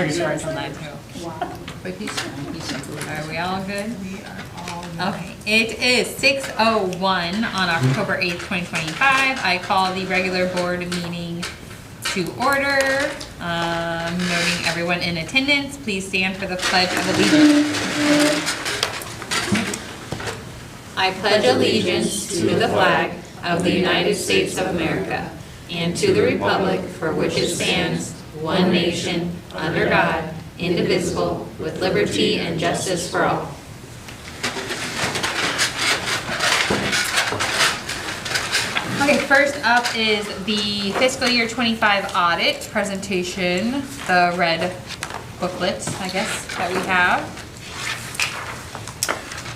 Cards on that too. Wow. But are we all good? We are all good. Okay, it is 6:01 on October 8th, 2025. I call the regular board meeting to order. Noting everyone in attendance, please stand for the Pledge of Allegiance. I pledge allegiance to the flag of the United States of America and to the republic for which it stands, one nation, under God, indivisible, with liberty and justice for all. Okay, first up is the fiscal year 25 audit presentation, the red booklet, I guess, that we have.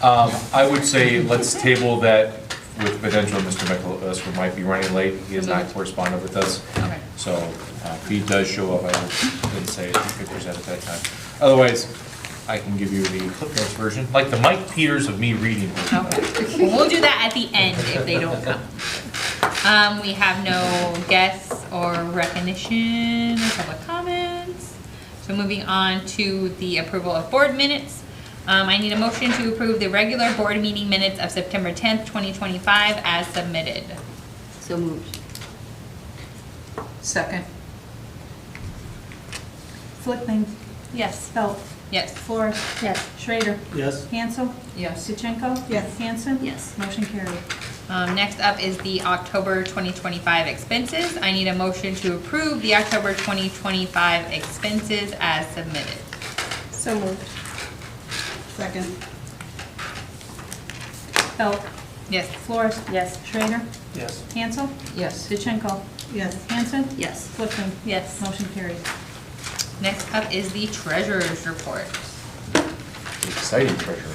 I would say let's table that with potential Mr. McAllister might be running late. He has not corresponded with us. Okay. So if he does show up, I didn't say it, he could present at that time. Otherwise, I can give you the Clip Notes version, like the Mike Peters of me reading. Okay, well, we'll do that at the end if they don't come. We have no guests or recognition or public comments. So moving on to the approval of board minutes. I need a motion to approve the regular board meeting minutes of September 10th, 2025 as submitted. So moved. Second. Flickman. Yes. Felt. Yes. Flores. Yes. Schrader. Yes. Hansel. Yes. Suchenko. Yes. Hanson. Yes. Motion carried. Next up is the October 2025 expenses. I need a motion to approve the October 2025 expenses as submitted. So moved. Second. Felt. Yes. Flores. Yes. Schrader. Yes. Hansel. Yes. Suchenko. Yes. Hanson. Yes. Flickman. Yes. Motion carried. Next up is the treasurer's report. Exciting treasure.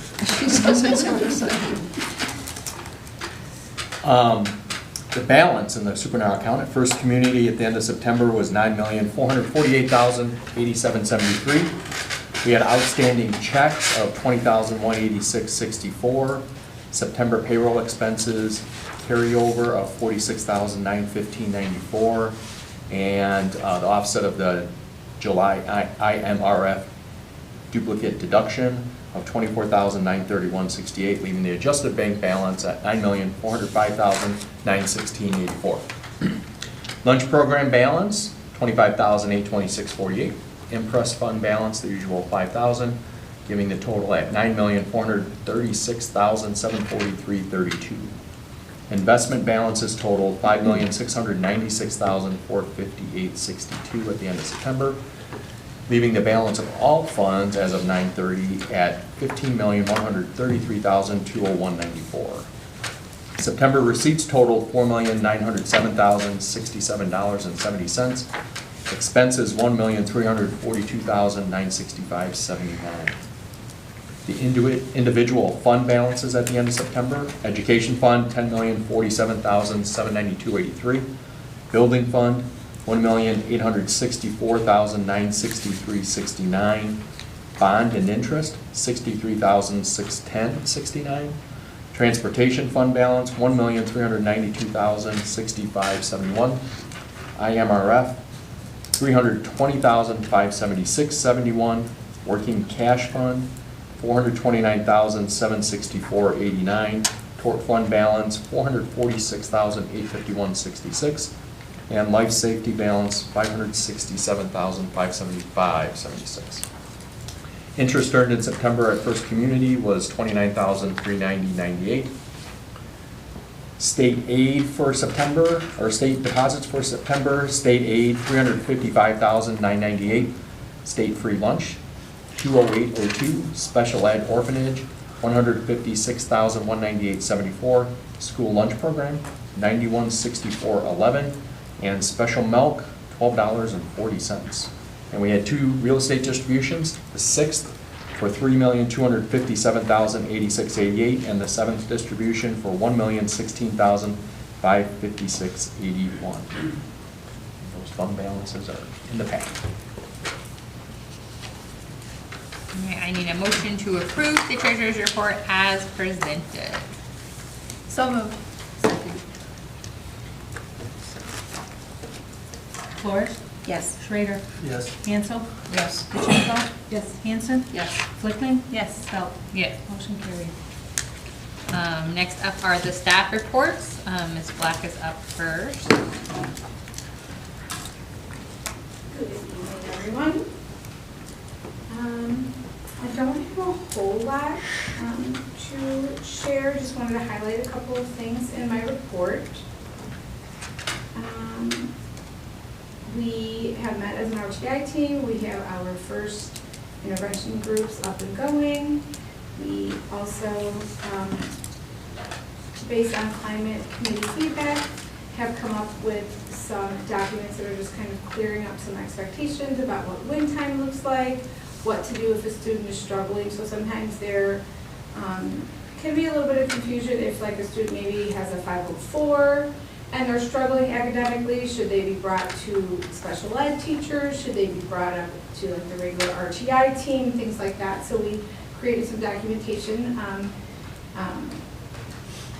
The balance in the superannuation account at First Community at the end of September was $9,448,087.73. We had outstanding checks of $20,186.64. September payroll expenses carryover of $46,915.94, and the offset of the July IMRF duplicate deduction of $24,931.68, leaving the adjusted bank balance at $9,405,916.84. Lunch program balance, $25,826.48. Impress fund balance, the usual $5,000, giving the total at $9,436,743.32. Investment balances totaled $5,696,458.62 at the end of September, leaving the balance of all funds as of 9/30 at $15,133,201.94. September receipts totaled $4,907,067.70. Expenses $1,342,965.79. The individual fund balances at the end of September: education fund $10,047,792.83, building fund $1,864,963.69, bond and interest $63,610.69, transportation fund balance $1,392,065.71, IMRF $320,576.71, working cash fund $429,764.89, tort fund balance $446,851.66, and life safety balance $567,575.76. Interest earned in September at First Community was $29,390.98. State aid for September, or state deposits for September: state aid $355,998, state free lunch $208.02, special ed orphanage $156,198.74, school lunch program $91.64.11, and special milk $12.40. And we had two real estate distributions: the 6th for $3,257,086.88, and the 7th distribution for $1,016,556.81. Those fund balances are in the packet. Okay, I need a motion to approve the treasurer's report as presented. So moved. Second. Flores. Yes. Schrader, Yes. Hansel, Yes. DeChenko. Yes. Hanson, Yes. Flickman. Yes. Belt. Yes. Motion carried. Next up are the staff reports. Ms. Black is up first. Good evening, everyone. I don't have a whole lot to share, just wanted to highlight a couple of things in my report. We have met as an RTI team, we have our first intervention groups up and going. We also, based on climate committee feedback, have come up with some documents that are just kind of clearing up some expectations about what win time looks like, what to do if a student is struggling. So sometimes there can be a little bit of confusion if like a student maybe has a 504 and they're struggling academically. Should they be brought to special ed teachers? Should they be brought up to like the regular RTI team, things like that. So we created some documentation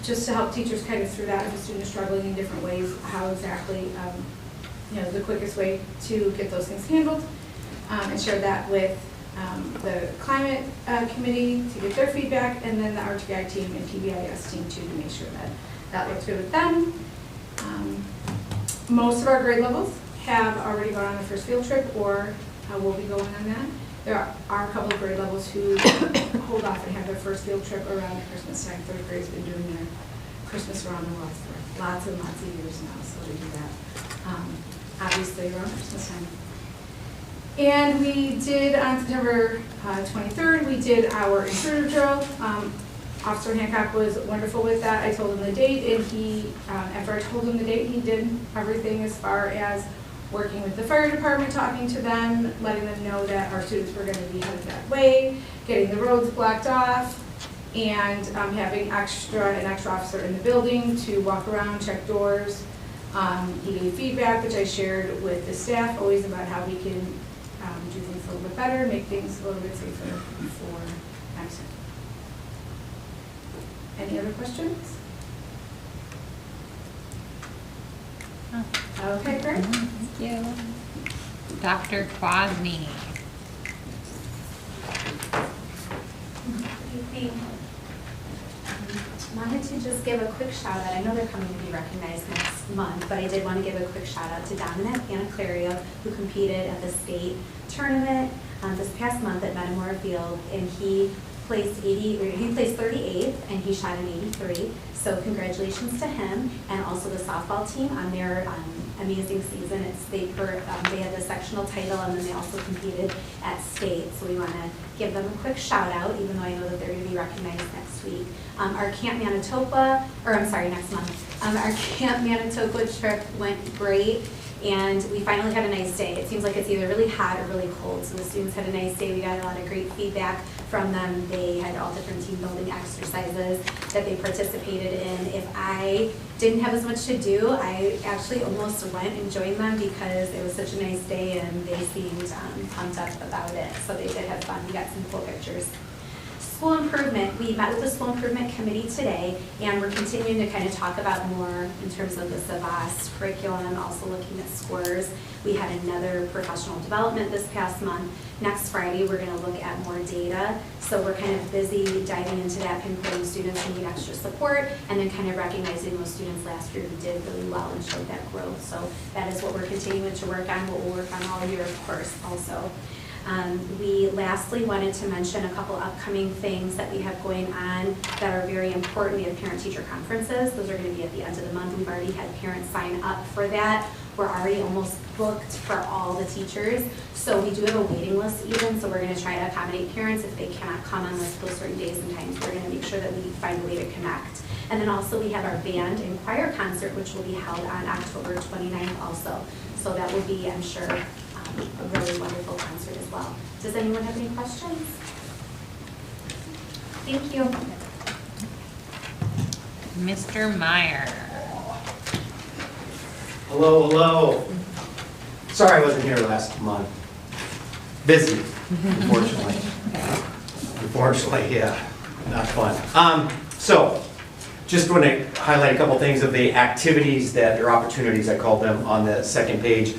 just to help teachers kind of through that if a student is struggling in different ways, how exactly, the quickest way to get those things handled, and share that with the climate committee to get their feedback, and then the RTI team and PBIS team too, to make sure that that looks good with them. Most of our grade levels have already gone on the first field trip or will be going on that. There are a couple of grade levels who hold off and have their first field trip around Christmas time. Third grade's been doing their Christmas around the world for lots and lots of years now, so they do that. Obviously around Christmas time. And we did, on September 23rd, we did our intruder drill. Officer Hancock was wonderful with that. I told him the date, and he, after I told him the date, he did everything as far as working with the fire department, talking to them, letting them know that our students were going to be headed that way, getting the roads blocked off, and having an extra officer in the building to walk around, check doors. He gave feedback, which I shared with the staff, always about how we can do things a little bit better, make things a little bit safer for next time. Any other questions? Okay, great. Thank you. Dr. Quasney. Wanted to just give a quick shout out. I know they're coming to be recognized next month, but I did want to give a quick shout out to Dominic Anaclario, who competed at the state tournament this past month at Metamora Field, and he placed 38th, and he shot an 83. So congratulations to him, and also the softball team on their amazing season. They had the sectional title, and then they also competed at state. So we want to give them a quick shout out, even though I know that they're going to be recognized next week. Our Camp Manitoba, next month. Our Camp Manitoba trip went great. And we finally had a nice day. It seems like it's either really hot or really cold. So the students had a nice day. We got a lot of great feedback from them. They had all different team building exercises that they participated in. If I didn't have as much to do, I actually almost went and joined them because it was such a nice day and they seemed pumped up about it. So they did have fun. We got some cool pictures. School improvement, we met with the school improvement committee today, and we're continuing to kind of talk about more in terms of the SAVAS curriculum, also looking at scores. We had another professional development this past month. Next Friday, we're going to look at more data. So we're kind of busy diving into that, pinpointing students who need extra support, and then kind of recognizing those students last year who did really well and showed that growth. So that is what we're continuing to work on, what we'll work on all year, of course, also. We lastly wanted to mention a couple upcoming things that we have going on that are very important. We have parent-teacher conferences. Those are going to be at the end of the month. We've already had parents sign up for that. We're already almost booked for all the teachers. So we do have a waiting list even, so we're going to try to accommodate parents if they cannot come on those certain days and times. We're going to make sure that we find a way to connect. And then also we have our band and choir concert, which will be held on October 29th also. So that will be, I'm sure, a really wonderful concert as well. Does anyone have any questions? Thank you. Mr. Meyer. Hello, hello. Sorry I wasn't here last month. Busy, unfortunately. Unfortunately, yeah, not fun. So, just want to highlight a couple things of the activities or opportunities, I called them, on the second page.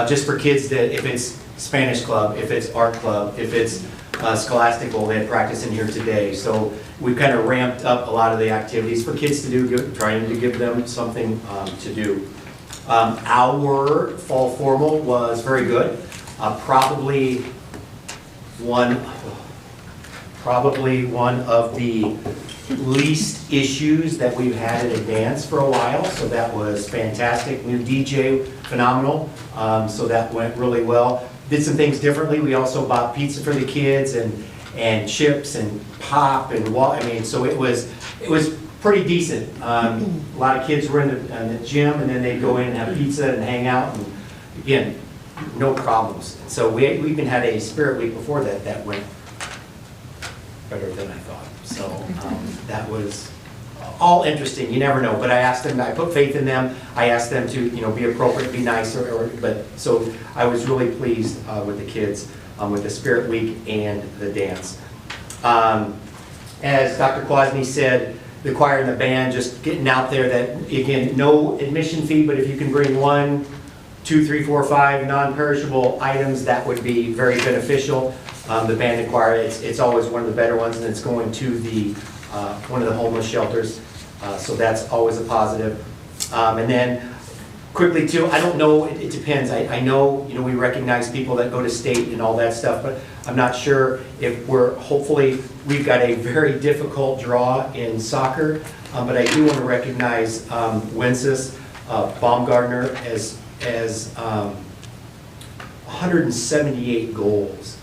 just for kids that, if it's Spanish club, if it's art club, if it's Scholastical, they had practice in here today. So we've kind of ramped up a lot of the activities for kids to do, trying to give them something to do. Our fall formal was very good. Probably one of the least issues that we've had in advance for a while, so that was fantastic. New DJ, phenomenal, so that went really well. Did some things differently. We also bought pizza for the kids and chips and pop and so it was pretty decent. A lot of kids were in the gym, and then they'd go in and have pizza and hang out, and again, no problems. So we even had a spirit week before that went better than I thought. So that was all interesting. You never know. But I asked them, I put faith in them. I asked them to, be appropriate, be nice, but so I was really pleased with the kids with the Spirit Week and the dance. As Dr. Kwasny said, the choir and the band, just getting out there that, again, no admission fee, but if you can bring 1, 2, 3, 4, 5 non-perishable items, that would be very beneficial. The band and choir, it's always one of the better ones, and it's going to the one of the homeless shelters, so that's always a positive. And then quickly too, I don't know, it depends. I know, we recognize people that go to state and all that stuff, but I'm not sure if hopefully, we've got a very difficult draw in soccer, but I do want to recognize Wences Baumgartner as 178 goals,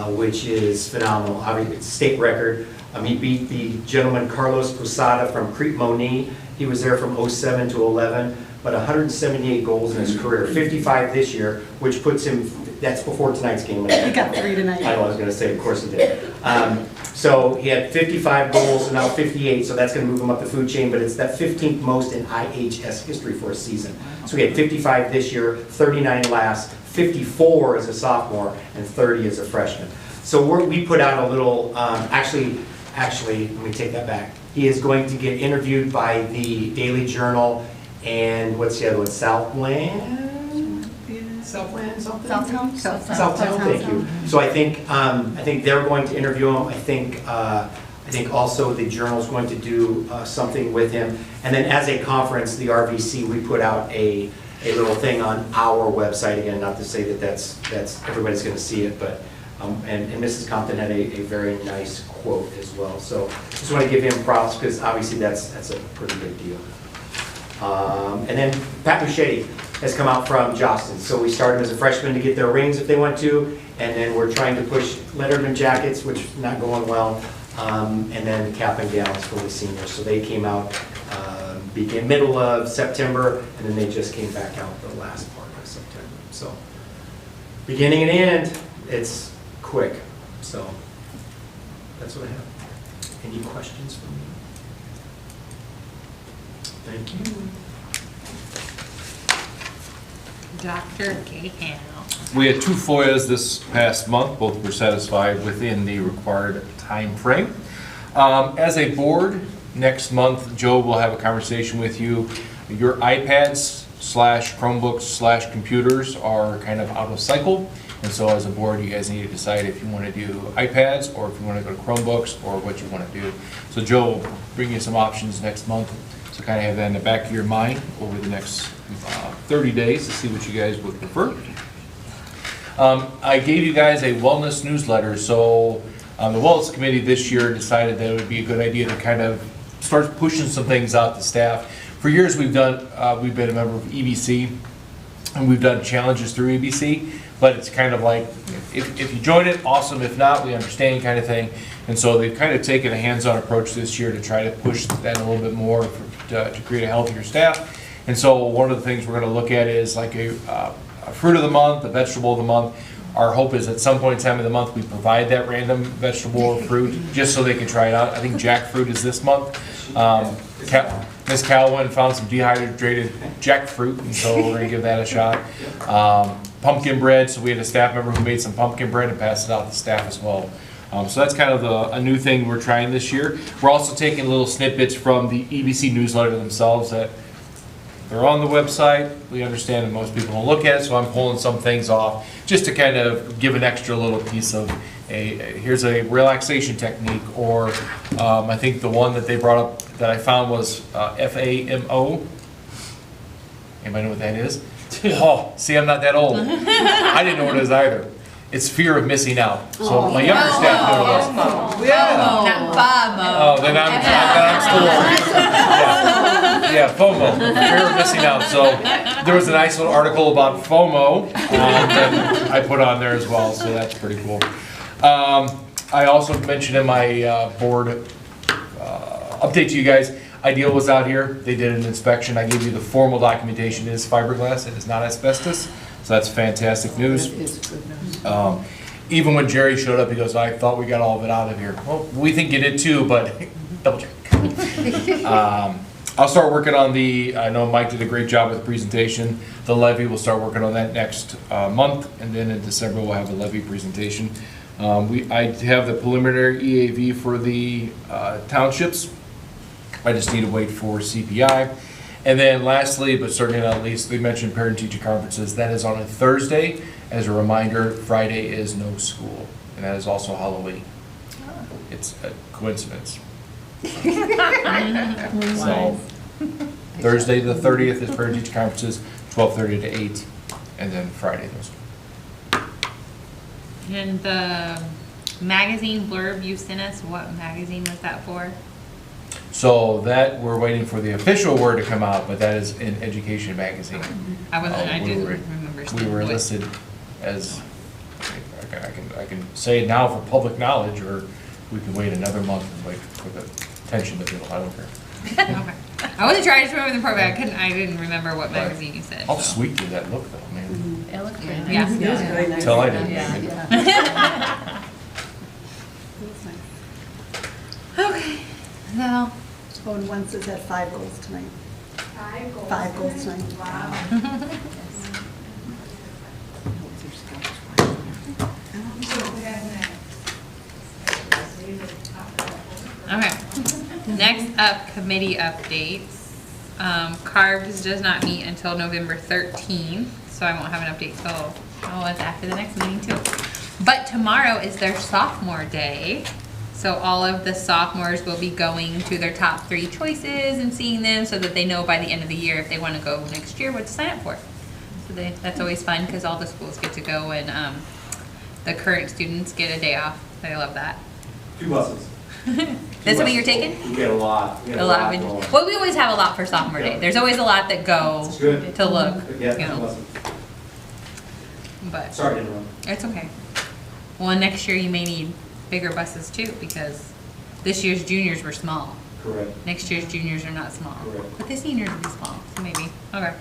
which is phenomenal. Obviously, it's a state record. He beat the gentleman Carlos Posada from Crete Moni. He was there from 07 to 11, but 178 goals in his career, 55 this year, which puts him, that's before tonight's game. He got 3 tonight. I was going to say, of course he did. So he had 55 goals and now 58, so that's going to move him up the food chain, but it's that 15th most in IHS history for a season. So he had 55 this year, 39 last, 54 as a sophomore, and 30 as a freshman. So we put out a little, actually, let me take that back. He is going to get interviewed by the Daily Journal and what's the other one? Southland something? Southtown, thank you. So I think they're going to interview him. I think also the Journal's going to do something with him. And then as a conference, the RVC, we put out a little thing on our website, again, not to say that's everybody's going to see it, but and Mrs. Compton had a very nice quote as well. So just want to give him props because obviously that's a pretty big deal. And then Pat Muschetti has come out from Jostin. So we started as a freshman to get their rings if they want to, and then we're trying to push Letterman jackets, which is not going well, and then cap and gowns for the seniors. So they came out began middle of September, and then they just came back out the last part of September. So beginning and end, it's quick. So that's what I have. Any questions for me? Thank you. Dr. Gahan. We had 2 FOIAs this past month. Both were satisfied within the required time frame. As a board, next month, Joe will have a conversation with you. Your iPads / Chromebooks / computers are kind of out of cycle. And so as a board, you guys need to decide if you want to do iPads or if you want to go to Chromebooks or what you want to do. So Joe will bring you some options next month. So kind of have that in the back of your mind over the next 30 days to see what you guys would prefer. I gave you guys a wellness newsletter. So the Wellness Committee this year decided that it would be a good idea to kind of start pushing some things out to staff. For years we've been a member of EBC, and we've done challenges through EBC, but it's kind of like, if you join it, awesome. If not, we understand kind of thing. And so they've kind of taken a hands-on approach this year to try to push that a little bit more to create a healthier staff. And so one of the things we're going to look at is like a fruit of the month, a vegetable of the month. Our hope is at some point in time of the month we provide that random vegetable or fruit just so they can try it out. I think jackfruit is this month. Miss Calwin found some dehydrated jackfruit, and so we're going to give that a shot. Pumpkin bread, so we had a staff member who made some pumpkin bread and passed it out to staff as well. So that's kind of a new thing we're trying this year. We're also taking little snippets from the EBC newsletter themselves that they're on the website. We understand that most people don't look at it, so I'm pulling some things off just to kind of give an extra little piece of here's a relaxation technique, or I think the one that they brought up that I found was FAMO. Anybody know what that is? Oh, see, I'm not that old. I didn't know what it is either. It's fear of missing out. So my younger staff know what it is. Yeah. Not FOMO. Oh, then I'm still. Yeah, FOMO, fear of missing out. So there was a nice little article about FOMO that I put on there as well, so that's pretty cool. I also mentioned in my board update to you guys, Ideal was out here. They did an inspection. I gave you the formal documentation. It is fiberglass. It is not asbestos. So that's fantastic news. Even when Jerry showed up, he goes, I thought we got all of it out of here. Well, we think you did too, but double check. I'll start working on I know Mike did a great job with the presentation. The levy, we'll start working on that next month, and then in December we'll have a levy presentation. I have the preliminary EAV for the townships. I just need to wait for CPI. And then lastly, but certainly not least, we mentioned parent-teacher conferences. That is on a Thursday. As a reminder, Friday is no school, and that is also Halloween. It's a coincidence. So, Thursday the 30th is parent-teacher conferences, 12:30 to 8, and then Friday no school. And the magazine blurb you sent us, what magazine was that for? So that, we're waiting for the official word to come out, but that is in Education Magazine. I We didn't were- remember. We were what- listed as, I can say it now for public knowledge, or we can wait another month and wait for the attention to people. I don't care. Okay. I wasn't trying to remember the program. I didn't remember what magazine you said. How so. sweet did that look though, man? It looked very nice. Yeah. It was very nice. Until I didn't. Yeah. Okay. So, Oh, and Wentz is at 5 goals tonight. 5 goals. 5 goals tonight. Wow. okay. Next up, committee updates. CARBS does not meet until November 13th, so I won't have an update till, it's after the next meeting too. But tomorrow is their sophomore day. So all of the sophomores will be going to their top 3 choices and seeing them so that they know by the end of the year if they want to go next year what to sign up for. So that's always fun because all the schools get to go and the current students get a day off. I love that. 2 buses. That's what you're taking? We get a lot. We get A lot of going. well, we always have a lot for sophomore day. Yeah. There's always a lot that go It's good. to look, Yeah, you 2 know, buses. but Sorry to interrupt. it's okay. Well, next year you may need bigger buses too because this year's juniors were small. Correct. Next year's juniors are not small, Correct. but the seniors will be small, so maybe. Okay,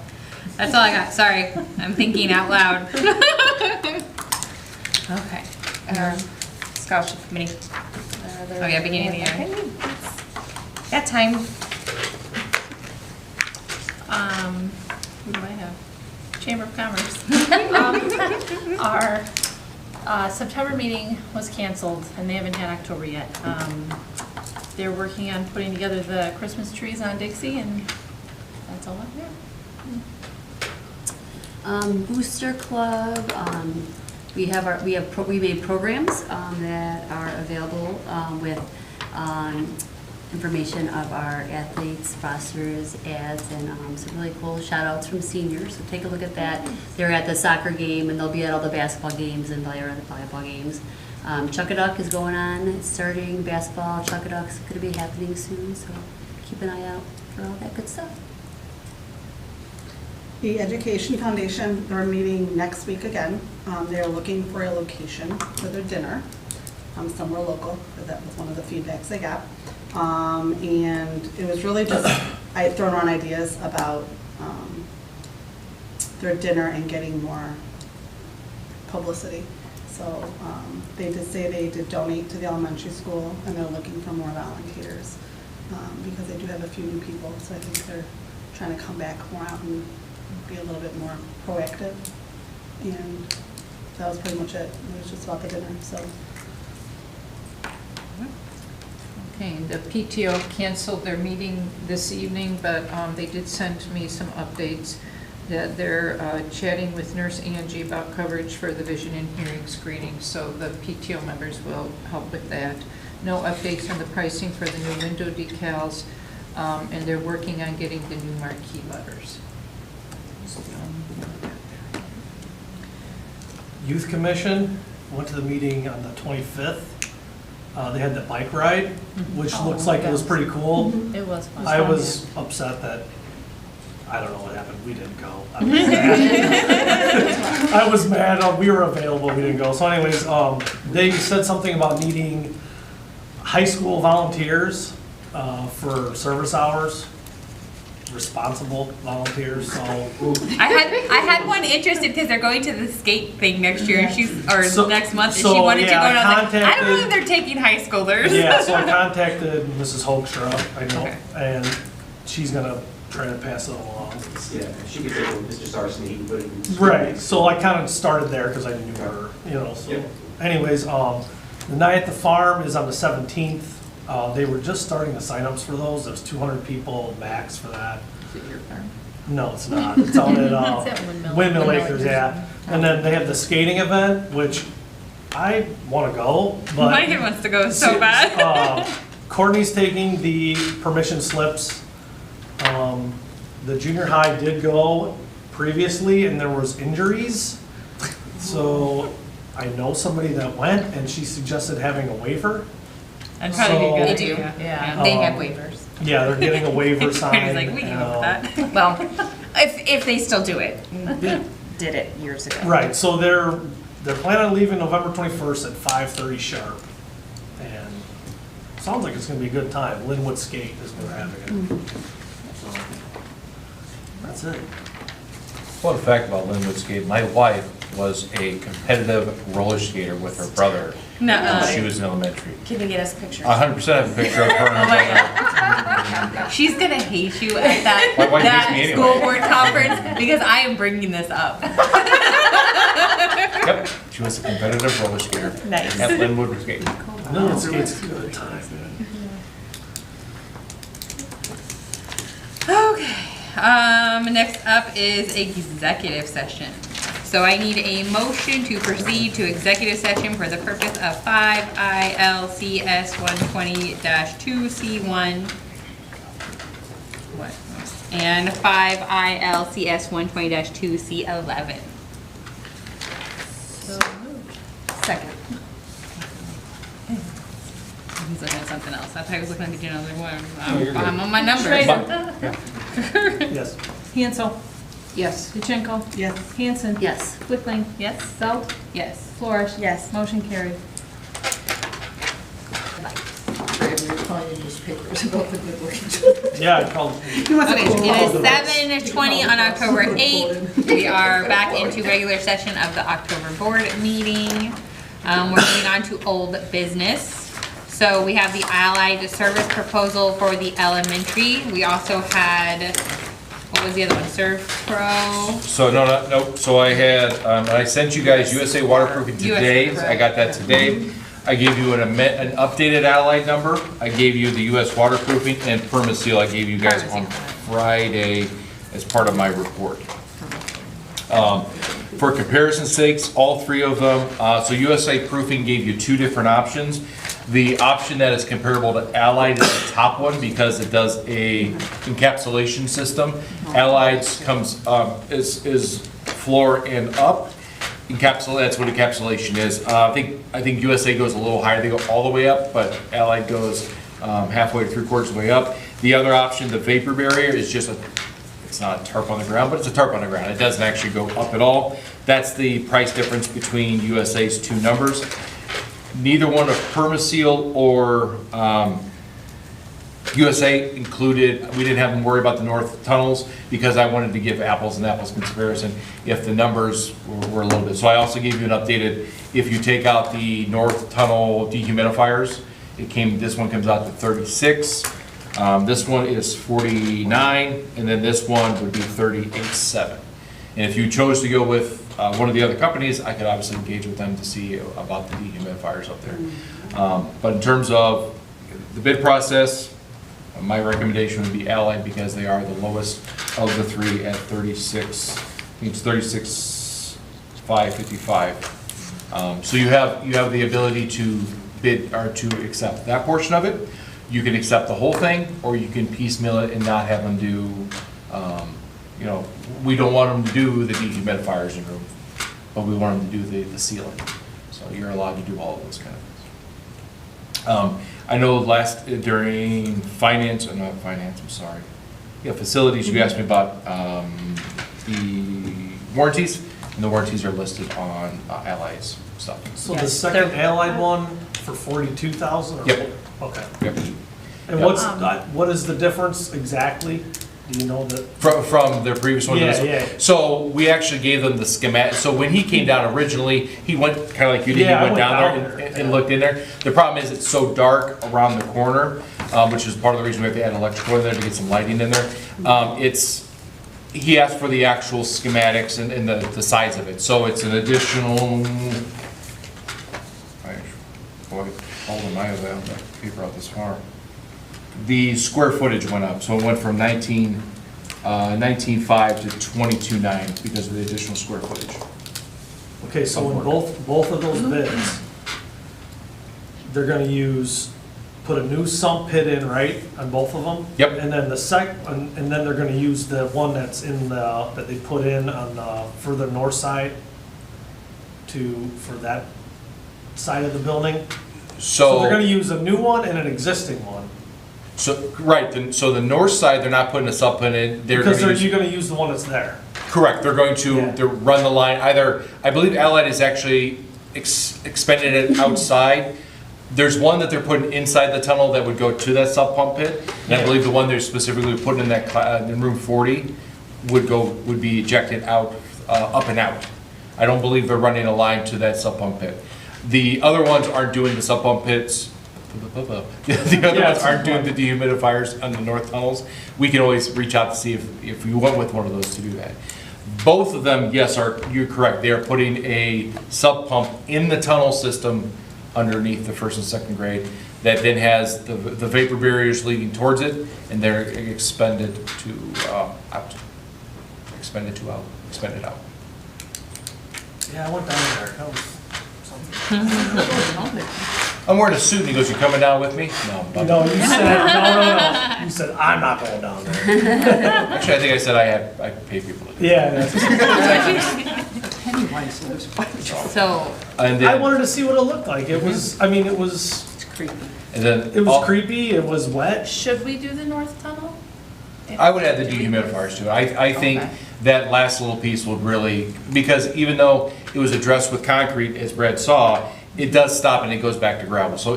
that's all I got. Sorry, I'm thinking out loud. Okay. Scholarship committee. Oh yeah, beginning of the year. That time. Who do I have? Chamber of Commerce. Our September meeting was canceled and they haven't had October yet. They're working on putting together the Christmas trees on Dixie and that's all I have. Booster Club, we made programs that are available with information of our athletes, rosters, ads, and some really cool shout outs from seniors. So take a look at that. They're at the soccer game and they'll be at all the basketball games and they're at the volleyball games. Chuck-a-Duck is going on. It's starting basketball. Chuck-a-Duck's going to be happening soon, so keep an eye out for all that good stuff. The Education Foundation, they're meeting next week again. They're looking for a location for their dinner, somewhere local, because that was one of the feedbacks they got. And it was really just, I had thrown around ideas about their dinner and getting more publicity. So they did say they did donate to the elementary school and they're looking for more volunteers because they do have a few new people. So I think they're trying to come back more out and be a little bit more proactive. And that was pretty much it. It was just about the dinner, so. Okay, the PTO canceled their meeting this evening, but they did send me some updates that they're chatting with Nurse Angie about coverage for the vision and hearing screening, so the PTO members will help with that. No updates on the pricing for the new window decals, and they're working on getting the new marquee letters. Youth Commission, went to the meeting on the 25th. They had the bike ride, which looks like it was pretty cool. It was fun. I was upset that, I don't know what happened, we didn't go. I was mad. I was mad, we were available, we didn't go. So anyways, they said something about needing high school volunteers for service hours, responsible volunteers, so. I had one interested because they're going to the skate thing next year, and next month, and she so, wanted to go, yeah, and I was like, I don't know contacted- if they're taking high schoolers. Yeah, so I contacted Mrs. Hoekstra, I know, Okay. and she's gonna try to pass it along. Yeah, she could take it with Mr. Sarsky, he can put it in. Right, so I kind of started there because I knew her, you know, so. Yep. Anyways, the night at the farm is on the 17th. They were just starting the signups for those. There's 200 people max for that. Is it your farm? No, it's not. It's out at It's at Windmill. Windmill Acres, yeah. And then they have the skating event, which I want to go, but. My kid wants to go so bad. Courtney's taking the permission slips. The junior high did go previously and there was injuries. So I know somebody that went and she suggested having a waiver. I'd probably be a good They do, idea. yeah. They have Um, waivers. Yeah, they're getting a waiver signed. Courtney's like, we can live and, with that. Well, if they still do it, we did it years ago. Right, so they're planning on leaving November 21st at 5:30 sharp. And sounds like it's gonna be a good time. Linwood Skate is where they're having it. So, that's it. Fun fact about Linwood Skate, my wife was a competitive roller skater with her brother Nuh-uh. when she was in elementary. Can you get us pictures? 100% have a picture of her and Oh her my brother. God. She's gonna hate you at that, My wife hates that me anyway. school board conference because I am bringing this up. Yep, she was a competitive roller skater Nice. at Linwood Skate. Linwood Skate's a good time. Okay, next up is executive session. So I need a motion to proceed to executive session for the purpose of 5 ILCS 120-2C1. What? And 5 ILCS 120-2C11. Second. He's looking at something else. I thought he was looking at another one. you're good. I'm on my numbers. Yes. Hansel? Yes. Yunchenko? Yes. Hanson? Yes. Quickling? Yes? Belt? Yes. Florish? Yes. Motion carried. Yeah, I called. Okay, it is 7:20 on October 8th. We are back into regular session of the October board meeting. We're moving on to old business. So we have the allied service proposal for the elementary. We also had, what was the other one, Serve Pro? So, no, so I had, I sent you guys USA Waterproofing today, USA, I got that today. I gave you an updated Allied number, I gave you the US Waterproofing and Permaseal, I gave you guys on Friday as part of my report. For comparison's sakes, all three of them, so USA Proofing gave you two different options. The option that is comparable to Allied is the top one because it does a encapsulation system. Allied's comes, is floor and up. That's what encapsulation is. I think USA goes a little higher, they go all the way up, but Allied goes halfway to 3/4 of the way up. The other option, the vapor barrier, is just it's not a tarp on the ground, but it's a tarp on the ground. It doesn't actually go up at all. That's the price difference between USA's two numbers. Neither one of Permaseal or USA included, we didn't have them worry about the north tunnels because I wanted to give apples and apples comparison if the numbers were a little bit. So I also gave you an updated, if you take out the north tunnel dehumidifiers, this one comes out to 36. This one is 49, and then this one would be 38.7. And if you chose to go with one of the other companies, I could obviously engage with them to see about the dehumidifiers up there. But in terms of the bid process, my recommendation would be Allied because they are the lowest of the three at 36, I think it's 36,555. So you have the ability to bid or to accept that portion of it. You can accept the whole thing, or you can piecemeal it and not have them do, we don't want them to do the dehumidifiers in room, but we want them to do the ceiling. So you're allowed to do all of those kind of things. I know during facilities, you asked me about the warranties, and the warranties are listed on Allied's stuff. So the Yes, second they're- Allied one for 42,000? Yep. Okay. Yep. And what is the difference exactly? Do you know that? From their previous one to this one? Yeah. So we actually gave them the schematic, so when he came down originally, he went, kind of like you did, he Yeah, I went went down down there there, and looked in there. The problem is it's so dark around the corner, which is part of the reason we have to add electrical in there to get some lighting in there. He asked for the actual schematics and the size of it, so it's an additional, boy, hold on, I have that paper out this far. The square footage went up, so it went from 19.5 to 22.9 because of the additional square footage. Okay, so in both of those bids, they're gonna put a new sump pit in, right, on both of them? Yep. And then and then they're gonna use the one that's that they put in on the further north side for that side of the building? So they're gonna use a new one and an existing one? So, right, so the north side, they're not putting a sub pit in, Because you're gonna use the one that's there? correct, they're going to Yeah. run the line, I believe Allied is actually expended it outside. There's one that they're putting inside the tunnel that would go to that sub pump pit, and I Yeah. believe the one they're specifically putting in that, in room 40 would be ejected out, up and out. I don't believe they're running a line to that sub pump pit. The other ones aren't doing the sub pump pits. The other ones aren't doing the dehumidifiers on the north tunnels. We can always reach out to see if we went with one of those to do that. Both of them, yes, you're correct. They are putting a sub pump in the tunnel system underneath the first and second grade that then has the vapor barriers leading towards it, and they're expended out. Yeah, I went down there. That was something. I'm wearing a suit, and he goes, "You coming down with me?" No. No, you said, no. You said, I'm not going down there. Actually, I think I said I pay people to do it. Yeah, that's. So, And I then, wanted to see what it looked like. It was, I mean, it was and then creepy, it was wet. Should we do the north tunnel? I would add the dehumidifiers to it. I think Okay. that last little piece would really, because even though it was addressed with concrete, as Brad saw, it does stop and it goes back to gravel. So,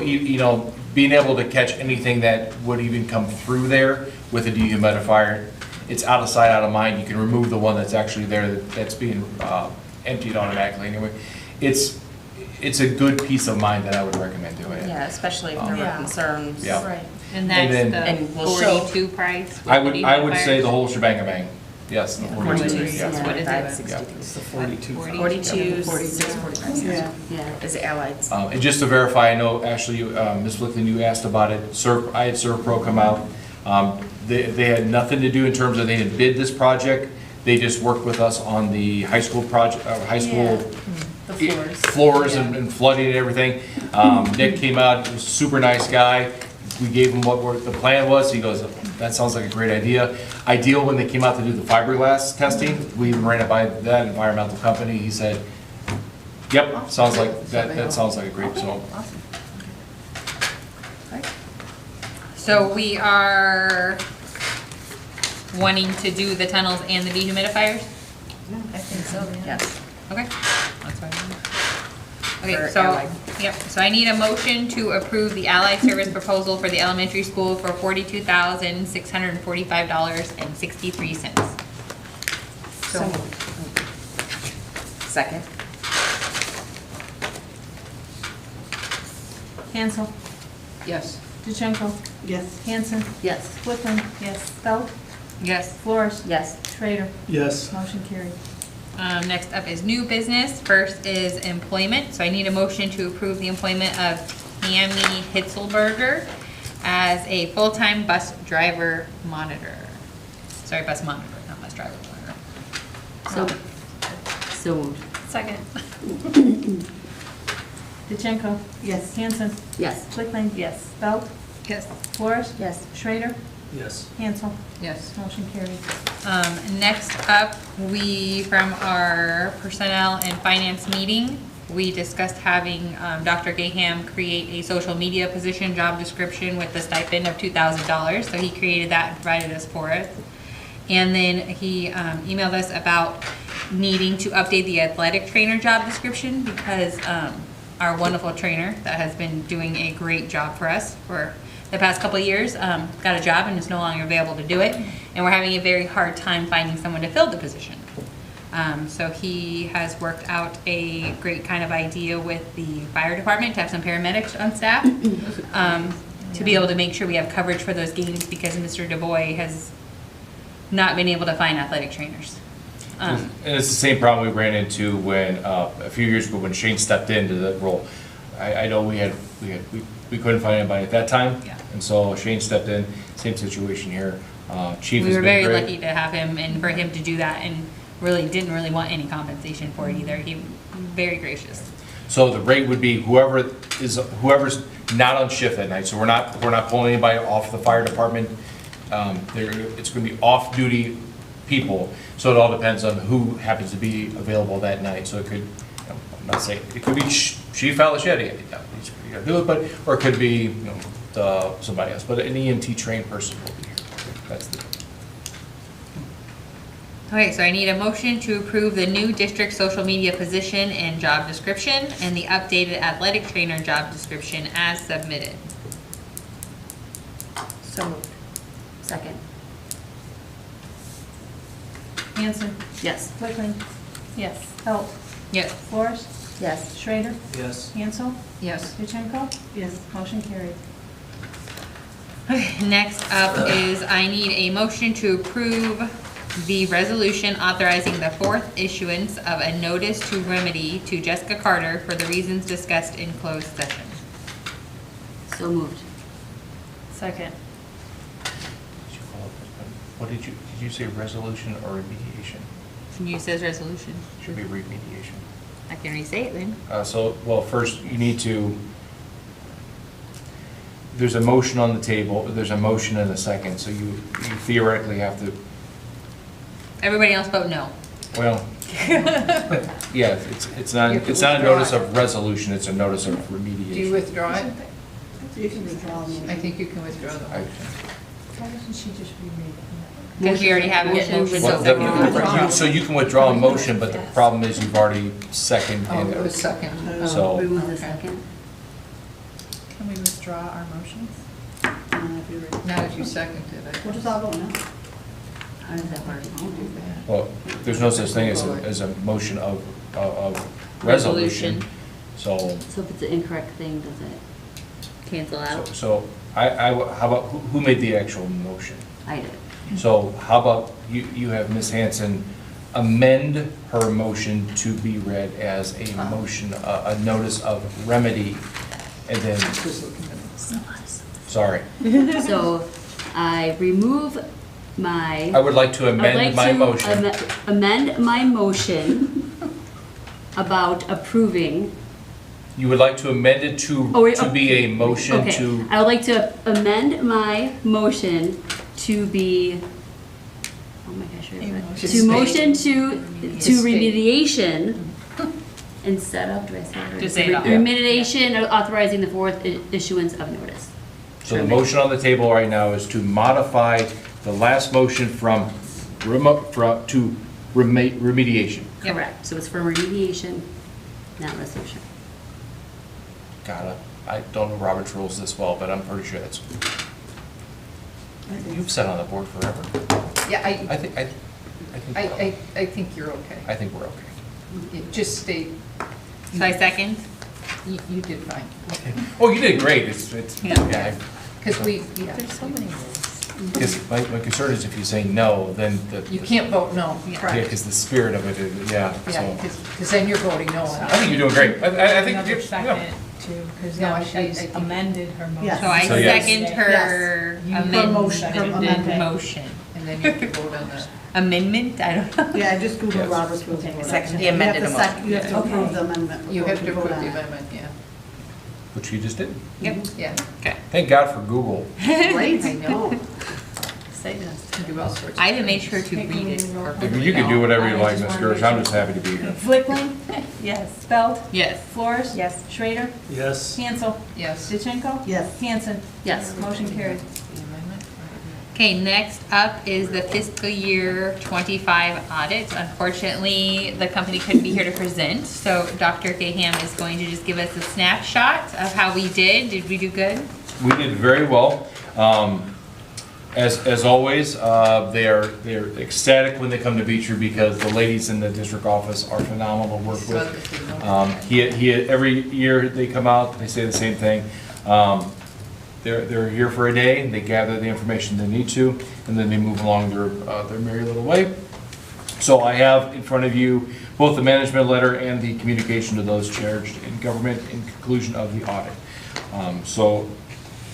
being able to catch anything that would even come through there with a dehumidifier, it's out of sight, out of mind. You can remove the one that's actually there that's being emptied automatically anyway. It's a good peace of mind that I would recommend doing it. Yeah, especially if there were Yeah. concerns. Yeah. Right. and that's then- the And we'll show- 42 price? with I would say dehumidifiers? the whole shebang bang. Yes, the 42, 42, yes. yeah, What is it? 563. It's the 42. 42, 645. yeah, Yeah. is Allied's. And just to verify, I know, Ashley, Ms. Flickman, you asked about it. I had ServPro come out. They had nothing to do in terms of they didn't bid this project. They just worked with us on the high school project, high school The floors. floors and flooding and everything. Nick came out, he was a super nice guy. We gave him what the plan was. He goes, "That sounds like a great idea." Ideal when they came out to do the fiberglass testing, we even ran it by that environmental company. He said, "Yep, sounds like, that sounds like a great," so. So we are wanting to do the tunnels and the dehumidifiers? I think so, yeah. Yes. Okay, that's fine. Okay, For so, Allied. yep, so I need a motion to approve the Allied Service proposal for the elementary school for $42,645.63. So. Second. Hansel, Yes. DeChenko, Yes. Hanson, Yes. Whitman. Yes. Stout, Yes. Flores, Yes. Schrader. Yes. Motion carried. Next up is new business. First is employment. So I need a motion to approve the employment of Tammy Hitzelberger as a full-time bus driver monitor. Sorry, bus monitor, not bus driver monitor. So moved. Second. DeChenko? Yes. Hanson? Yes. Blickman? Yes. Belt? Yes. Flores? Yes. Schrader? Yes. Hansel? Yes. Motion carries. Next up, from our personnel and finance meeting, we discussed having Dr. Gaham create a social media position job description with the stipend of $2,000. So he created that and provided us for it. And then he emailed us about needing to update the athletic trainer job description because our wonderful trainer that has been doing a great job for us for the past couple of years got a job and is no longer available to do it. And we're having a very hard time finding someone to fill the position. So he has worked out a great kind of idea with the fire department to have some paramedics on staff to be able to make sure we have coverage for those games because Mr. DuBois has not been able to find athletic trainers. And it's the same problem we ran into when, a few years ago when Shane stepped into the role. I know we couldn't find anybody at that time. Yeah. And so Shane stepped in, same situation here. Chief We has were been very great. lucky to have him and for him to do that and really didn't really want any compensation for it either. He very gracious. So the rate would be whoever's not on shift that night. So we're not pulling anybody off the fire department. It's going to be off-duty people. So it all depends on who happens to be available that night. So it could, I'm not saying, it could be Chief Alasheti, he's got to do it, but, or it could be, somebody else. But an EMT trained person will be here. That's the. Okay, so I need a motion to approve the new district social media position and job description and the updated athletic trainer job description as submitted. So moved. Second. Hanson? Yes. Blickman? Yes. Belt? Yes. Flores? Yes. Schrader? Yes. Hansel? Yes. DeChenko? Yes. Motion carried. Okay, next up is I need a motion to approve the resolution authorizing the fourth issuance of a notice to remedy to Jessica Carter for the reasons discussed in closed session. So moved. Second. What did you say resolution or remediation? You says resolution. Should be remediation. I can re-say it then. Well, first, you need to, there's a motion on the table, there's a motion and a second, so you theoretically have to, Everybody else vote no. well, yeah, it's not a notice of resolution, it's a notice of Do you remediation. withdraw it? You can withdraw them. I think you can withdraw the I- motion. Why doesn't she just reread it? Because we already have a motion with Well, a second. So you can withdraw a motion, but the problem is you've already seconded. Oh, it was second. So- Remove the Okay. second. Can we withdraw our motions? If you're ready. Now that you seconded it. We'll just all vote no. How does that work? Well, there's no such thing as a motion of resolution, so. So if it's an incorrect thing, does it cancel out? So how about, who made the actual motion? I did. So how about you have Ms. Hanson amend her motion to be read as a motion, a notice of remedy, and then, sorry. So I remove my. I would like to I'd amend like my to motion. Amend my motion about approving. You would like to amend it Oh, wait, to be a motion Okay, to, I would like to amend my motion to be, oh my gosh, where is it? To motion to remediation instead of, do I say it right? Just say it out. Remediation of authorizing the fourth issuance of notice. so the motion on the table right now is to modify the last motion from to remediation. Yep. Correct, so it's for remediation, not resolution. I don't know Robert's rules this well, but I'm pretty sure that's, you've sat on the board forever. Yeah, I think we're okay. I think you're okay. I think we're okay. Just state, So I second? you did fine. Oh, you did great. It's, Yeah. yeah. Because there's so many rules. Because my concern is if you say no, then You can't vote no. Yeah, because the spirit of it, yeah, Yeah, so. because then you're voting no on I it. think you're doing great. I think, Another yeah. second. too, because No, now I she's think- amended her motion. Yes. So I So yes. second her Yes. amended motion. And then you have to vote on the, Amendment, I don't know. Yeah, I just Googled Robert's Rules of Order. Second, the You have to amended sec- You have to motion. approve the amendment. you before have to vote put on the it. amendment, yeah. Which you just did. Yep, Yeah, okay. Thank God for Google. Right? I know. Say this. You can do all sorts of I even made things. sure to read it. You can do whatever you like, Ms. Gersh, I'm just happy to be here. Flickling, Yes. Belt, Yes. Flores. Yes. Schrader, Yes. Hansel, Yes. DeChenko. Yes. Hanson. Yes. Motion carried. The amendment? Okay, next up is the fiscal year 25 audit. Unfortunately, the company couldn't be here to present, so Dr. Gaham is going to just give us a snapshot of how we did. Did we do good? We did very well. As always, they're ecstatic when they come to Beecher because the ladies in the district office are phenomenal to work with. Every year they come out, they say the same thing. They're here for a day, and they gather the information they need to, and then they move along their merry little way. So I have in front of you both the management letter and the communication to those charged in government in conclusion of the audit. So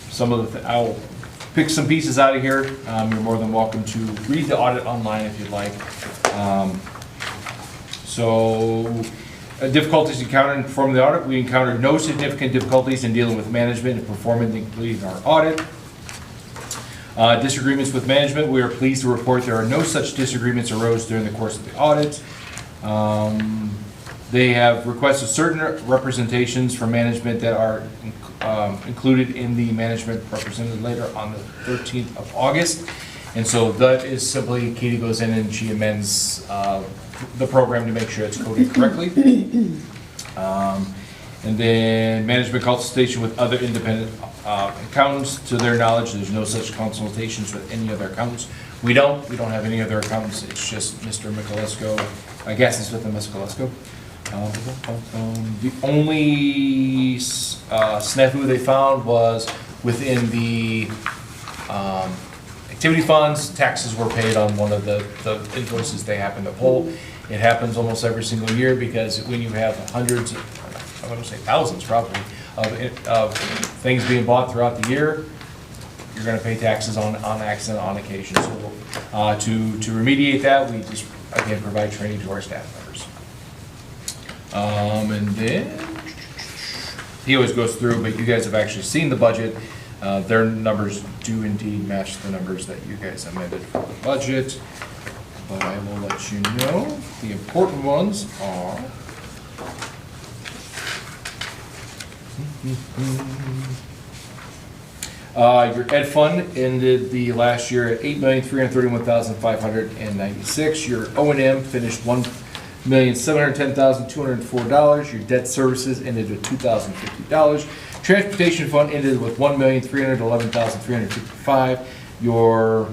some of the, I'll pick some pieces out of here. You're more than welcome to read the audit online if you'd like. Difficulties encountered in performing the audit. We encountered no significant difficulties in dealing with management and performing and completing our audit. Disagreements with management. We are pleased to report there are no such disagreements arose during the course of the audit. They have requested certain representations from management that are included in the management represented later on the 13th of August. And so that is simply, Katie goes in and she amends the program to make sure it's coded correctly. And then management consultation with other independent accountants. To their knowledge, there's no such consultations with any other accountants. We don't have any other accountants. It's just Mr. Michalesko. I guess it's with the Michalesko. The only snafu they found was within the activity funds. Taxes were paid on one of the invoices they happen to pull. It happens almost every single year because when you have hundreds, I want to say thousands probably, of things being bought throughout the year, you're going to pay taxes on accident on occasion. So to remediate that, we just again provide training to our staff members. And then he always goes through, but you guys have actually seen the budget. Their numbers do indeed match the numbers that you guys amended for the budget. But I will let you know the important ones are. Your ed fund ended the last year at $8,331,596. Your O&M finished $1,710,204. Your debt services ended with $2,050. Transportation fund ended with $1,311,355. Your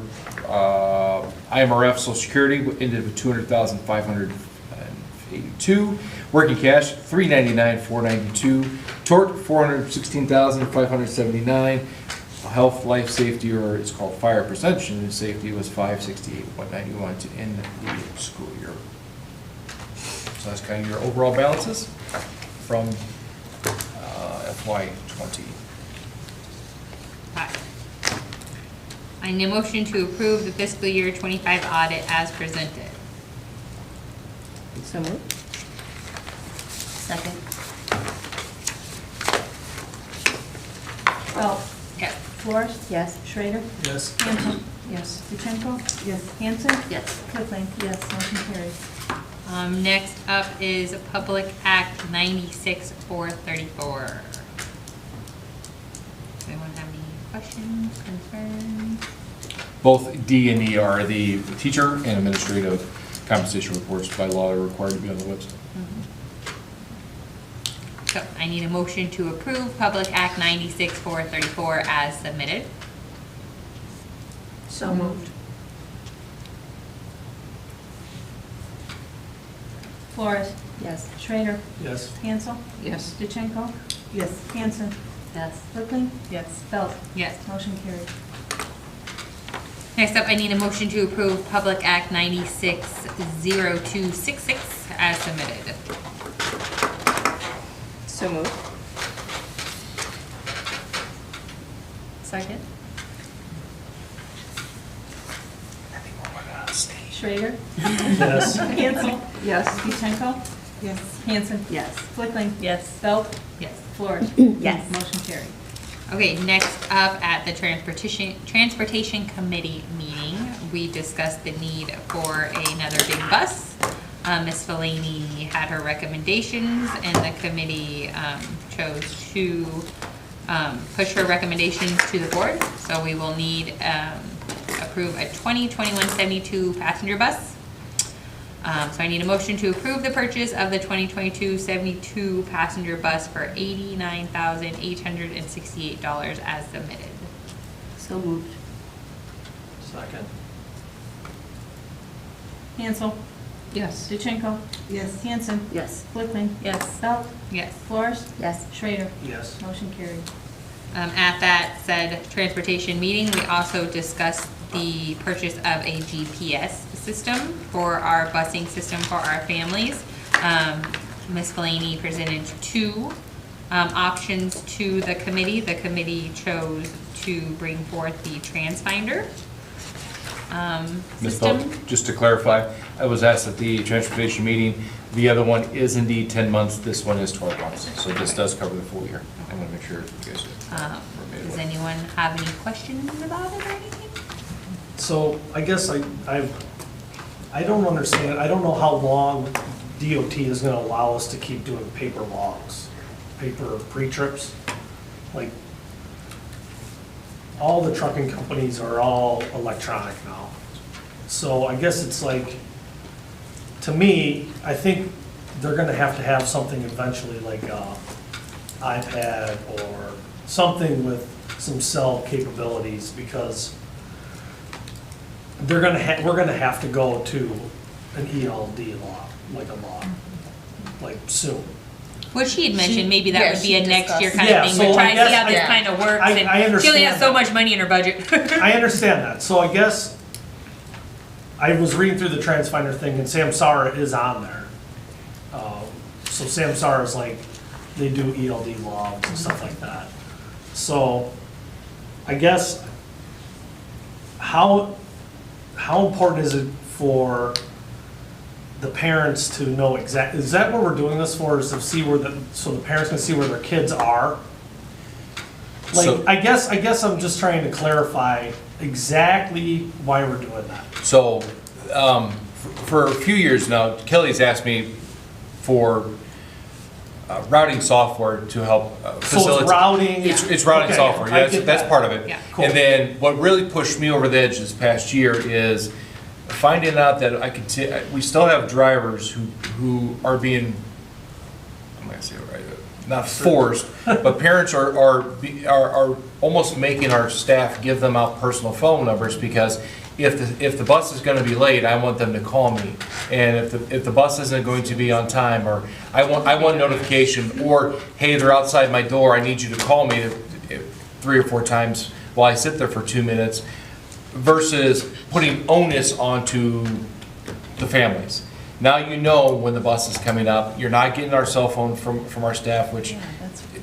IMRF Social Security ended with $200,582. Working cash $399,492. Tort $416,579. Health, life, safety, or it's called fire prevention and safety was $568,191 to end the school year. So that's kind of your overall balances from FY20. I need a motion to approve the fiscal year 25 audit as presented. So moved. Second. Belt, Yes. Flores. Yes. Schrader, Yes. Hansel. Yes. DeChenko. Yes. Hanson. Yes. Flickling. Yes. Motion carried. Next up is Public Act 96-434. Anyone have any questions, concerns? Both D and E are the teacher and administrative compensation reports by law are required to be on the website. So I need a motion to approve Public Act 96-434 as submitted. So moved. Flores, Yes. Schrader, Yes. Hansel, Yes. DeChenko, Yes. Hanson, Yes. Flickling. Yes. Belt. Yes. Motion carried. Next up, I need a motion to approve Public Act 96-0266 as submitted. So moved. Second. I think we're running out of stage. Schrader? Yes. Hansel? Yes. Deschenko? Yes. Hanson? Yes. Flickling? Yes. Belt? Yes. Flores? Yes. Motion carried. Okay, next up at the Transportation Committee meeting, we discussed the need for another big bus. Ms. Fellaini had her recommendations, and the committee chose to push her recommendations to the board. So we will need approve a 2021 72 passenger bus. So I need a motion to approve the purchase of the 2022 72 passenger bus for $89,868 as submitted. So moved. Second. Hansel? Yes. Deschenko? Yes. Hanson? Yes. Flickling? Yes. Belt? Yes. Flores? Yes. Schrader? Yes. Motion carried. At that said transportation meeting, we also discussed the purchase of a GPS system for our busing system for our families. Ms. Fellaini presented two options to the committee. The committee chose to bring forth the TransFinder Ms. system. Phelps, just to clarify, I was asked at the transportation meeting, the other one is indeed 10 months, this one is 12 months. So this does cover the full year. I want to make sure you guys are made Does aware. anyone have any questions about it or anything? So I guess I don't understand, I don't know how long DOT is gonna allow us to keep doing paper logs, paper pre-trips. Like, all the trucking companies are all electronic now. So I guess it's like, to me, I think they're gonna have to have something eventually like a iPad or something with some cell capabilities, because we're gonna have to go to an ELD law, like soon. Well, she had mentioned maybe that Yeah, would be she a next year kind Yeah, of thing, so to try I to guess see how this I- kind of works. I And she only understand has so that. much money in her budget. I understand that, so I guess, I was reading through the TransFinder thing, and Samsara is on there. So Samsara is like, they do ELD logs and stuff like that. So, I guess, how important is it for the parents to know exactly, is that what we're doing this for, is to see so the parents can see where their kids are? So- Like, I guess I'm just trying to clarify exactly why we're doing that. So, for a few years now, Kelly's asked me for routing software to help So facilitate. it's routing? It's routing Okay, software, I yeah, get that's that. part of it. Yeah. Cool. And then what really pushed me over the edge this past year is finding out that we still have drivers who are being, I'm gonna say it right, not forced, but parents are almost making our staff give them out personal phone numbers, because if the bus is gonna be late, I want them to call me. And if the bus isn't going to be on time, or I want notification, or hey, they're outside my door, I need you to call me 3 or 4 times while I sit there for 2 minutes, versus putting onus onto the families. Now you know when the bus is coming up, you're not getting our cell phone from our staff, which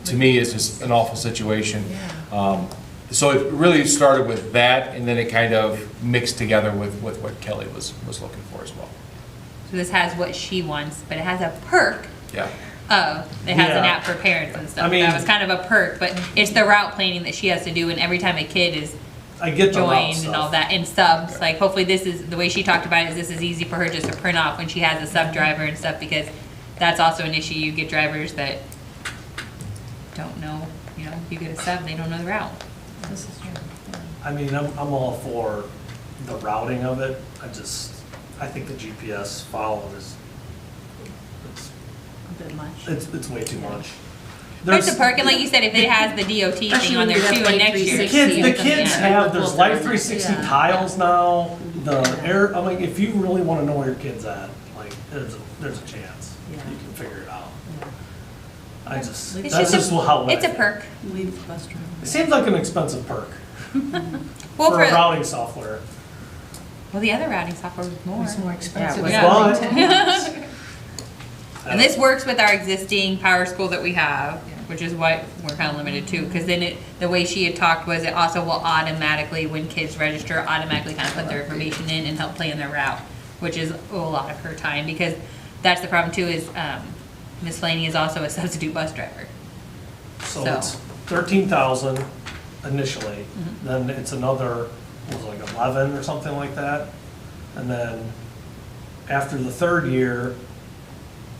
to me is just an awful situation. So it really started with that, and then it kind of mixed together with what Kelly was looking for as well. So this has what she wants, but it has a perk Yeah. of, it has an Yeah. app for parents and stuff. I mean- That was kind of a perk, but it's the route planning that she has to do, and every time a kid is I get the route joined and all stuff. that, and subs, like hopefully this is, the way she talked about it, is this is easy for her just to print off when she has a sub driver and stuff, because that's also an issue. You get drivers that don't know, you get a sub, they don't know the route. This is true. I mean, I'm all for the routing of it. I think the GPS following is, A bit much. it's way too much. But it's a There's- perk, and like you said, if it has the DOT thing Especially on there when you too, have and Life next year. 360. The kids Yeah. have, there's Life 360 Yeah. tiles now, I'm like, if you really wanna know where your kid's at, like, there's a chance. You Yeah. can figure it out. It's That's just just how. It's a perk. Leave the bus driver. It seems like an expensive perk Well, for routing software. well, the other routing software was more. It's more expensive. Yeah. But- And this works with our existing power school that we have. which is what we're kind of limited to, because then the way she had talked was it also will automatically, when kids register, automatically kind of put their information in and help plan their route, which is a lot of her time, because that's the problem too, is Ms. Flaney is also a substitute bus driver. So So. it's 13,000 initially, then it's another, what was it, like 11 or something like that? And then after the third year,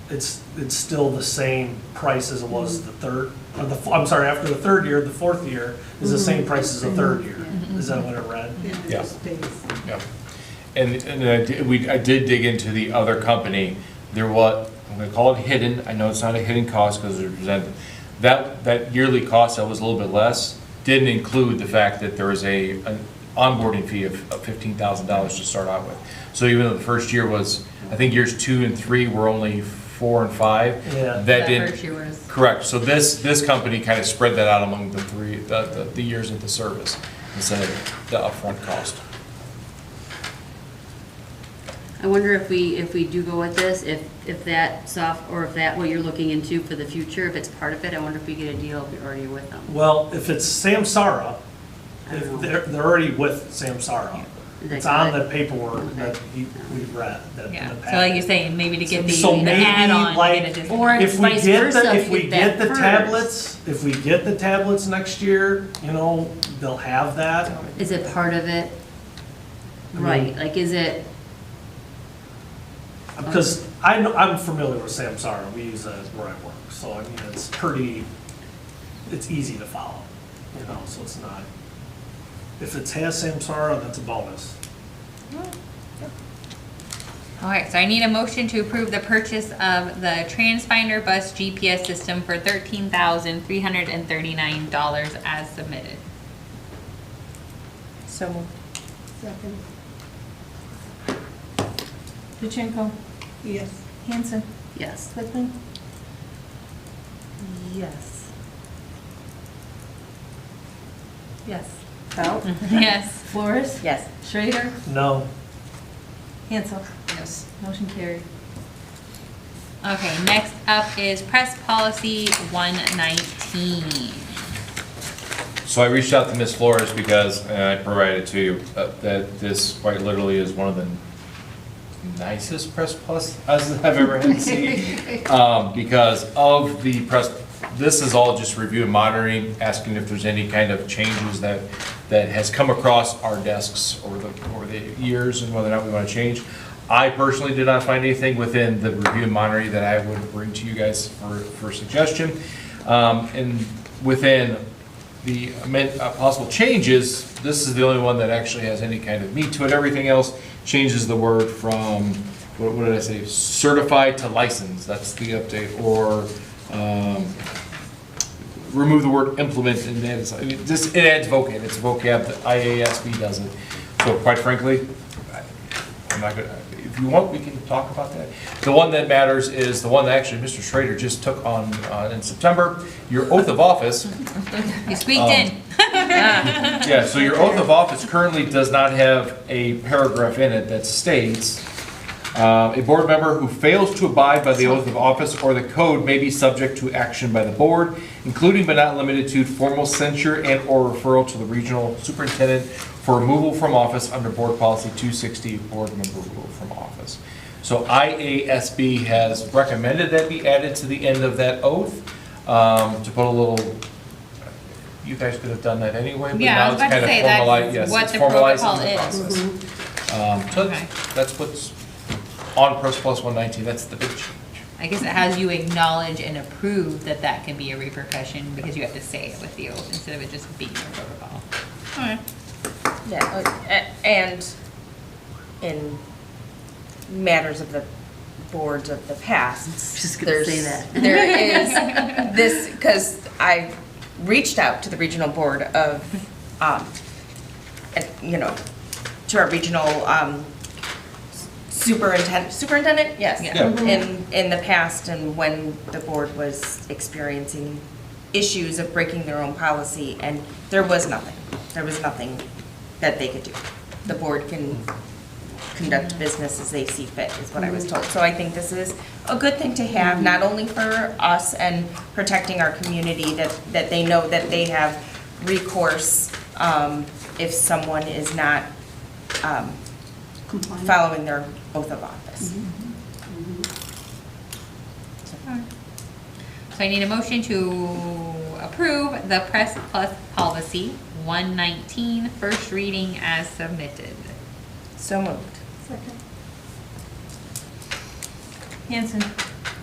it's still the same price as it was the third, or I'm sorry, after the third year, the fourth year is the same price as the third year. Is that what it read? Yeah. Just days. Yeah. And I did dig into the other company. There was, I'm gonna call it hidden, I know it's not a hidden cost because they're presented. That yearly cost that was a little bit less didn't include the fact that there was an onboarding fee of $15,000 to start out with. So even though the first year was, I think years 2 and 3 were only 4 and 5. Yeah. That didn't. First year was. Correct, so this company kind of spread that out among the years of the service instead of the upfront cost. I wonder if we do go with this, if that or if that what you're looking into for the future, if it's part of it, I wonder if we get a deal if you're already with them. Well, if it's Samsara, I don't know. if they're already with Samsara, Is that it's on good? the paperwork Okay. that we've read, that in Yeah, the so packet. like you're saying, maybe to get the So maybe, add-on, like, get a discount. Or If we vice get versa, the, if we get the that tablets, if we get the tablets next year, you know, they'll have that. Is it part of it? I mean- Right, like is it, Because I'm familiar with Samsara, we use that where I work, so I mean, it's easy to follow, you know, so it's not, if it has Samsara, that's a bonus. All right, so I need a motion to approve the purchase of the Transfinder Bus GPS system for $13,339 as submitted. So moved. Second. Pachinko, Yes. Hanson, yes. Quickly? Yes. Yes. Belt? Yes. Flores? Yes. Schrader? No, Hansel? Yes. Motion carried. Okay, next up is Press Policy 119. So I reached out to Ms. Flores because, and I provided to you, that this quite literally is one of the nicest press plus I've ever had to see. Because of the press, this is all just review and monitoring, asking if there's any kind of changes that has come across our desks over the years and whether or not we want to change. I personally did not find anything within the review and monitoring that I would bring to you guys for suggestion. And within the possible changes, this is the only one that actually has any kind of meat to it. Everything else changes the word from, what did I say, certified to licensed, that's the update, or remove the word implement and add, I mean, it adds vocab, it's vocab that IASB doesn't. So quite frankly, I'm not gonna, if you want, we can talk about that. The one that matters is the one that actually Mr. Schrader just took on in September, your oath of office. You squeaked in. Yeah, so your oath of office currently does not have a paragraph in it that states, a board member who fails to abide by the oath of office or the code may be subject to action by the board, including but not limited to formal censure and or referral to the regional superintendent for removal from office under board policy 260, board member removal from office. So IASB has recommended that be added to the end of that oath, to put a little, you guys could have done that anyway, but Yeah, I now was it's about to kind of say, that's formalized, yes, what it's the formalized in the protocol is. process. So Okay. that's what's on Press Plus 119, that's the big change. I guess it has you acknowledge and approve that that can be a repercussion because you have to say it with the oath instead of it just being a protocol. Okay. Yeah, and in matters of the boards of the past. Just gonna say there's- that. There is this, because I reached out to the regional board of, to our regional superintendent, yes. Yeah. In the past, and when the board was experiencing issues of breaking their own policy, and there was nothing that they could do. The board can conduct business as they see fit, is what I was told. So I think this is a good thing to have, not only for us and protecting our community, that they know that they have recourse if someone is not Compliant. following their oath of office. So I need a motion to approve the Press Plus Policy 119, first reading as submitted. So moved. Hanson,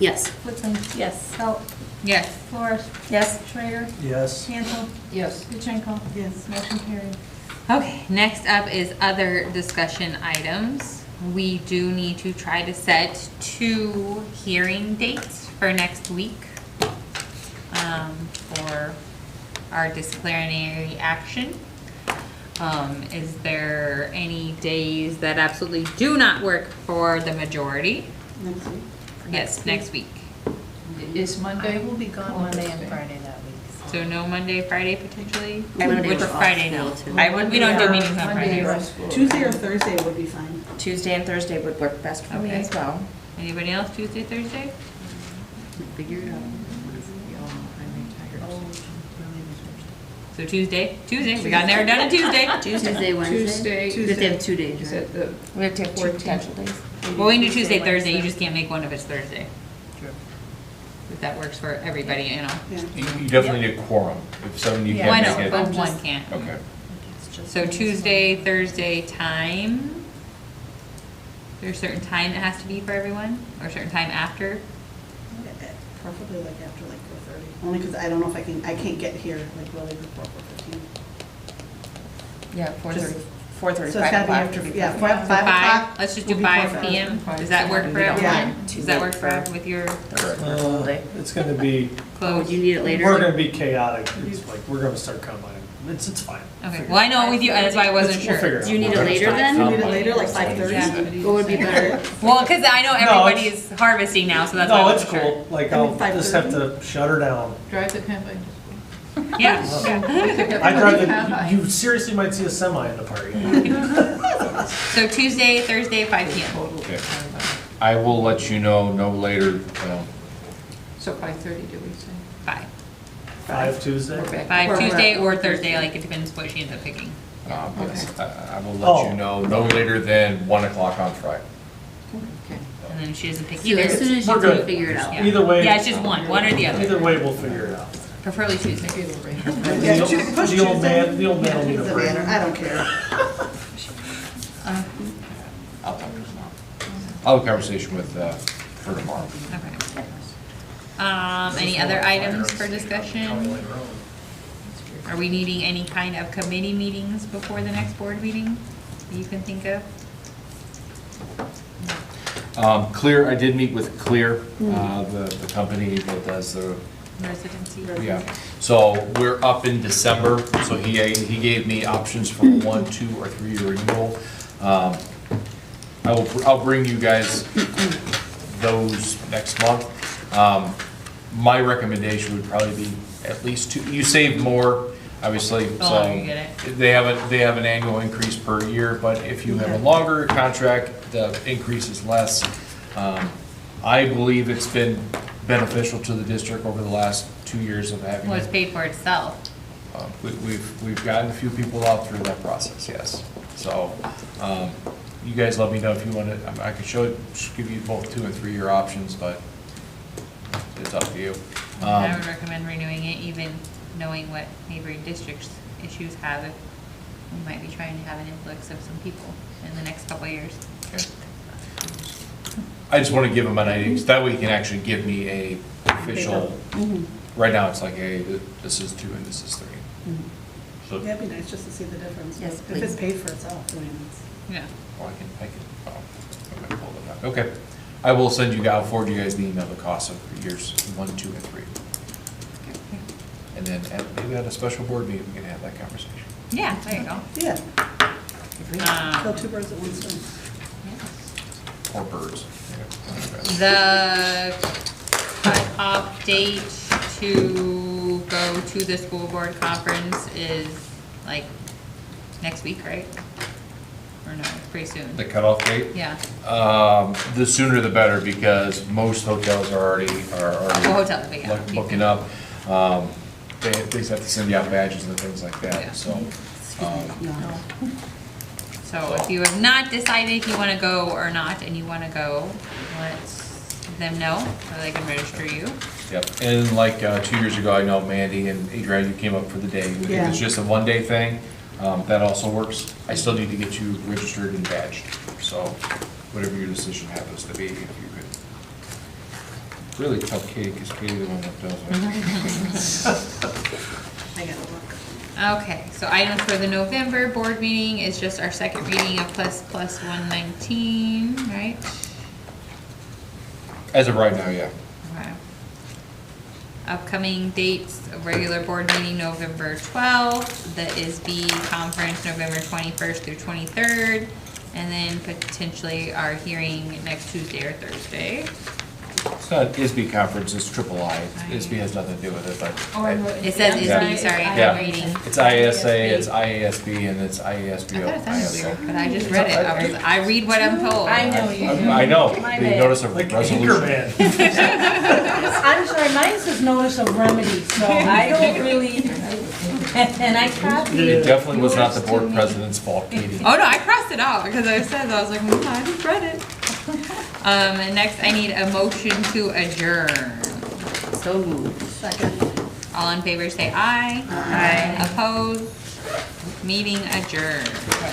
Yes. Whitson. Yes. Belt, Yes. Flores, Yes. Schrader, Yes. Cancel, Yes. Yudichenko. Yes. Motion carried. Okay, next up is other discussion items. We do need to try to set 2 hearing dates for next week for our disciplinary action. Is there any days that absolutely do not work for the majority? Next week. Yes, next week. Is Monday? I will be gone or Monday and Tuesday? Friday that week. So no Monday, Friday potentially? Monday Which we're off Friday still, no? too. We don't do meetings on Monday Fridays. we're off school. Tuesday or Thursday would be fine. Tuesday and Thursday would work best for me Okay. as well. Anybody else, Tuesday, Thursday? Figure it out. So Tuesday, we got narrowed down to Tuesday. Tuesday, Wednesday. Tuesday. We have to have 2 days, Is right? it the We have to have 2 potential days. Well, we can do Tuesday, Thursday, you just can't make one if it's Thursday. If that works for everybody, you know. Yeah. You definitely need a quorum. If someone you Well, I can't know, make but it. one can't. Okay. So Tuesday, Thursday time? There's a certain time it has to be for everyone, or a certain time after? Preferably like after like 4:30, only because I don't know if I can't get here like really before 4:15. Yeah, 4:30, 4:30, So it's 5 gotta be o'clock. after, would be yeah, perfect. 5 o'clock. Let's just will do be 5 perfect. PM. Does that work for Yeah. everyone? Yeah. Does that work for, with your It's gonna be, Oh, close? do you need it later? we're gonna be chaotic. It's like, we're gonna start combining. It's fine. Okay, well, I know with you, that's why I wasn't We'll figure sure. it Do you need out. it later then? You need it later, like 5:30? Yeah. What would be better? Well, because I know No, everybody's harvesting now, so that's why I No, it's wasn't sure. cool. Like, I I'll mean, just have to shut her down. drive the combine to school? Yeah. I drive you seriously might see a semi in the party. So Tuesday, Thursday, 5 PM. Okay. I will let you know no later, So 5:30, do we say? 5. 5 Tuesday. We're back. 5 Tuesday or Thursday, like it depends what she ends up picking. yes. I will Oh. let you know no later than 1 o'clock on Friday. And then if she doesn't pick So either. as soon as We're you good. can figure it out. Yeah. Either way. Yeah, it's just one or the other. Either way, we'll figure it out. Preferably Tuesday. Yeah, The push the old Tuesday. man, the old man will need a Doesn't break. matter, I don't care. I'll talk to her tomorrow. I'll have a conversation with her tomorrow. Okay. Any other items for discussion? Are we needing any kind of committee meetings before the next board meeting that you can think of? Clear, I did meet with Clear, the company that does the, Residency? yeah. So we're up in December, so he gave me options for 1, 2, or 3-year renewal. I'll bring you guys those next month. My recommendation would probably be at least 2, you save more, obviously, The so. longer you get it. They have an annual increase per year, but if you have a longer contract, the increase is less. I believe it's been beneficial to the district over the last 2 years of having Well, it's it. paid for itself. We've gotten a few people out through that process, yes. So, you guys let me know if you want to, I could give you both 2 and 3-year options, but it's up to you. I would recommend renewing it, even knowing what neighboring districts issues have. If we might be trying to have an influx of some people in the next couple of years. Okay. I just want to give them an idea, 'cause that way you can actually give me a official, right now it's like, hey, this is 2 and this is 3. So, Yeah, it'd be nice just to see the difference. Yes, If it's please. paid for itself, I mean, it's. Yeah. oh, I can pull it up. Okay. I will send you, I'll forward you guys the email, the cost of years 1, 2, and 3. And then maybe at a special board meeting, we can have that conversation. Yeah, there you go. Yeah, kill 2 birds with 1 stone. Or birds. The cutoff date to go to the school board conference is like next week, right? or no, it's pretty soon? The cutoff date? Yeah, The sooner the better, because most hotels are already well, hotel, but yeah. booking up. They just have to send you out badges and things like Yeah. that, so. So if you have not decided if you want to go or not, and you want to go, let them know, so they can register you. Yep, and like 2 years ago, I know Mandy and Adrian, you came up for the day. If Yeah. it's just a one-day thing, that also works. I still need to get you registered and badged, so whatever your decision happens to be, if you could. Really tell Katie, because Katie's the one that does it. I gotta look. Okay, so items for the November board meeting is just our second reading of plus 119, right? As of right now, yeah. Okay. Upcoming dates, a regular board meeting November 12th, the ISB conference November 21st through 23rd, and then potentially our hearing next Tuesday or Thursday. It's not ISB conference, it's triple I. ISB has nothing to do with it, but It says Yeah. ISB, sorry, Yeah. I'm reading. it's ISA, it's IASB, and it's I IASBO. thought it sounded weird, but I just read it. I read what I'm told. I know you do. I know, My the bad. notice of Like resolution. Anchorman. I'm sorry, mine says notice of remedy, so I don't really, and I copied. It definitely was not the board president's fault, Katie. Oh, no, I crossed it out because I said, I was like, I just read it. And next I need a motion to adjourn. So moved. All in favor say aye. Aye. Opposed? Meeting adjourned.